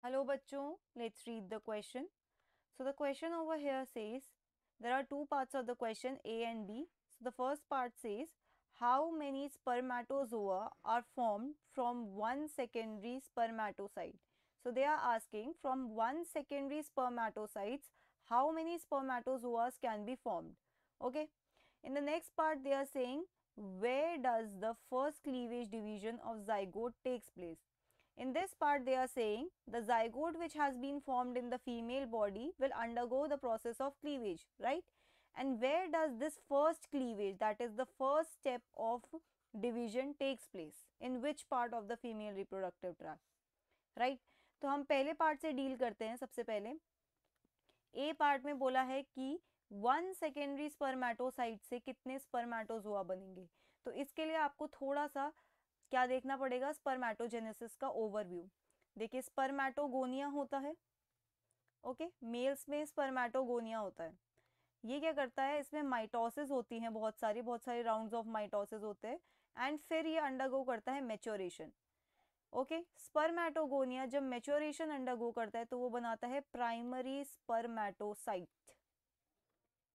Hello bachcho, let's read the question. So the question over here says there are two parts of the question, A and B. So the first part says how many spermatozoa are formed from one secondary spermatocyte. So they are asking from one secondary spermatocytes how many spermatozoas can be formed. Okay. In the next part they are saying where does the first cleavage division of zygote takes place. In this part they are saying the zygote which has been formed in the female body will undergo the process of cleavage, right? And where does this first cleavage, that is the first step of division, takes place? In which part of the female reproductive tract, right? तो हम पहले part से deal करते हैं. सबसे पहले ए part में बोला है कि वन सेकेंडरी स्पर्मेटोसाइट से कितने स्पर्मेटोजोआ बनेंगे. तो इसके लिए आपको थोड़ा सा क्या देखना पड़ेगा, स्पर्मेटोजेनेसिस का ओवरव्यू. देखिए स्पर्मेटोगोनिया होता है, ओके, मेल्स में स्पर्मेटोगोनिया होता है. ये क्या करता है, इसमें माइटोसिस होती है, बहुत सारे राउंड्स ऑफ माइटोसिस होते हैं एंड फिर ये अंडरगो करता है मेच्योरेशन. ओके, स्पर्मेटोगोनिया जब मेच्योरेशन अंडरगो करता है तो वो बनाता है primary spermatocyte.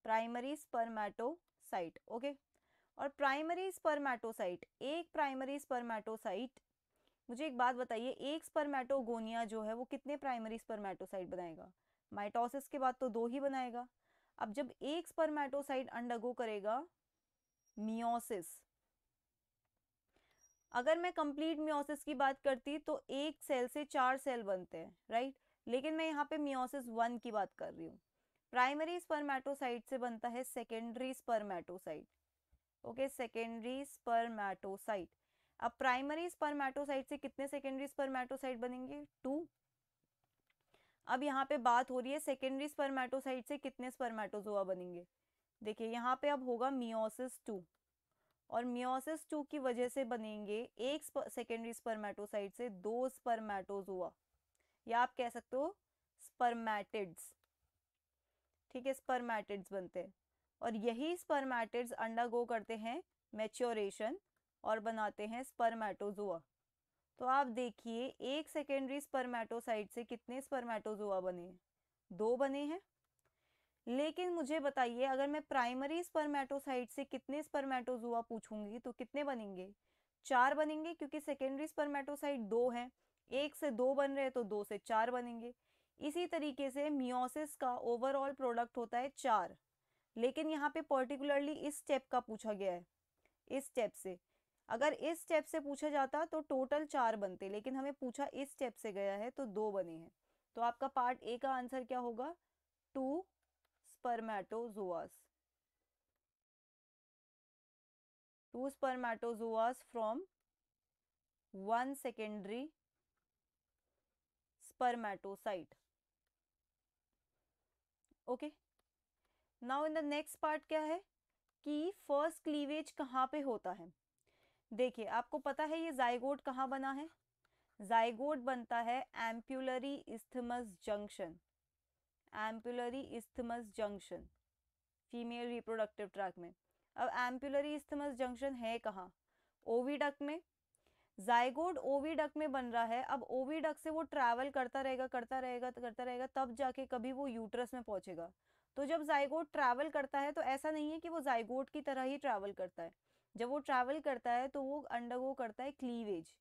Primary spermatocyte, okay. और प्राइमरी स्पर्मेटोसाइट, एक प्राइमरी स्पर्मेटोसाइट, मुझे एक बात बताइए, एक स्पर्मेटोगोनिया जो है वो कितने प्राइमरी स्पर्मेटोसाइट बनाएगा? माइटोसिस के बाद तो दो ही बनाएगा. अब जब एक स्पर्मेटोसाइट अंडरगो करेगा मियोसिस, अगर मैं कंप्लीट मियोसिस की बात करती तो एक सेल से 4 सेल बनते हैं, राइट? लेकिन मैं यहाँ पे मियोसिस 1 की बात कर रही हूँ. प्राइमरी स्पर्मेटोसाइट से बनता है secondary spermatocyte. Okay, secondary spermatocyte. अब प्राइमरी स्पर्मेटोसाइट से कितने सेकेंडरी स्पर्मेटोसाइट बनेंगे? 2. अब यहाँ पे बात हो रही है सेकेंडरी स्पर्मेटोसाइट से कितने स्पर्मेटोजोआ बनेंगे. देखिए यहाँ पे अब होगा मियोसिस 2, और मियोसिस 2 की वजह से बनेंगे एक सेकेंडरी स्पर्मेटोसाइट से 2 स्पर्मेटोजोआ, या आप कह सकते हो स्पर्मेटिड्स. ठीक है, स्पर्मेटिड्स बनते हैं, और यही स्पर्मेटिड्स अंडरगो करते हैं मैच्योरेशन और बनाते हैं स्पर्मेटोजोआ. तो आप देखिए एक सेकेंडरी स्पर्मेटोसाइट से कितने स्पर्मेटोजोआ बने हैं? 2 बने हैं. लेकिन मुझे बताइए अगर मैं प्राइमरी स्पर्मेटोसाइट से कितने स्पर्मेटोजोआ पूछूंगी तो कितने बनेंगे? 4 बनेंगे, क्योंकि सेकेंडरी स्पर्मेटोसाइट 2 हैं. एक से 2 बन रहे हैं तो 2 से 4 बनेंगे. इसी तरीके से मियोसिस का ओवरऑल प्रोडक्ट होता है 4. लेकिन यहाँ पे पर्टिकुलरली इस स्टेप का पूछा गया है, इस स्टेप से. अगर इस स्टेप से पूछा जाता तो टोटल 4 बनते, लेकिन हमें पूछा इस स्टेप से गया है तो 2 बने हैं. तो आपका पार्ट ए का आंसर क्या होगा? 2 spermatozoas. 2 spermatozoas from one secondary spermatocyte. Okay. Now in the next part क्या है कि फर्स्ट क्लीवेज कहाँ पे होता है. देखिए आपको पता है ये जाइगोट कहाँ बना है? जाइगोट बनता है ampullary isthmus junction. Ampullary isthmus junction female reproductive tract में. अब एम्पुलरी इस्थमस जंक्शन है कहाँ? ओविडक्ट में. जाइगोट ओविडक्ट में बन रहा है. अब ओविडक्ट से वो ट्रैवल करता रहेगा करता रहेगा करता रहेगा, तब जाके कभी वो यूट्रस में पहुंचेगा. तो जब जाइगोट ट्रैवल करता है तो ऐसा नहीं है कि वो जाइगोट की तरह ही ट्रैवल करता है. जब वो ट्रैवल करता है तो वो अंडरगो करता है क्लीवेज.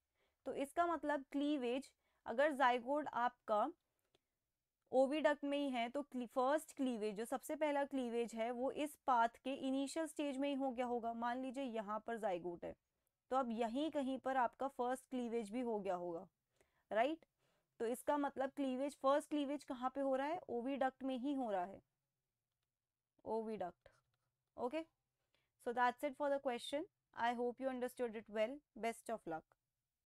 तो इसका मतलब क्लीवेज, अगर जाइगोट आपका ओविडक्ट में ही है तो फर्स्ट क्लीवेज, जो सबसे पहला क्लीवेज है, वो इस पाथ के इनिशियल स्टेज में ही हो गया होगा. मान लीजिए यहाँ पर जाइगोट है तो अब यहीं कहीं पर आपका फर्स्ट क्लीवेज भी हो गया होगा, राइट? तो इसका मतलब क्लीवेज, फर्स्ट क्लीवेज कहाँ पे हो रहा है? ओविडक्ट में ही हो रहा है, oviduct. Okay, so that's it for the question. I hope you understood it well. Best of luck.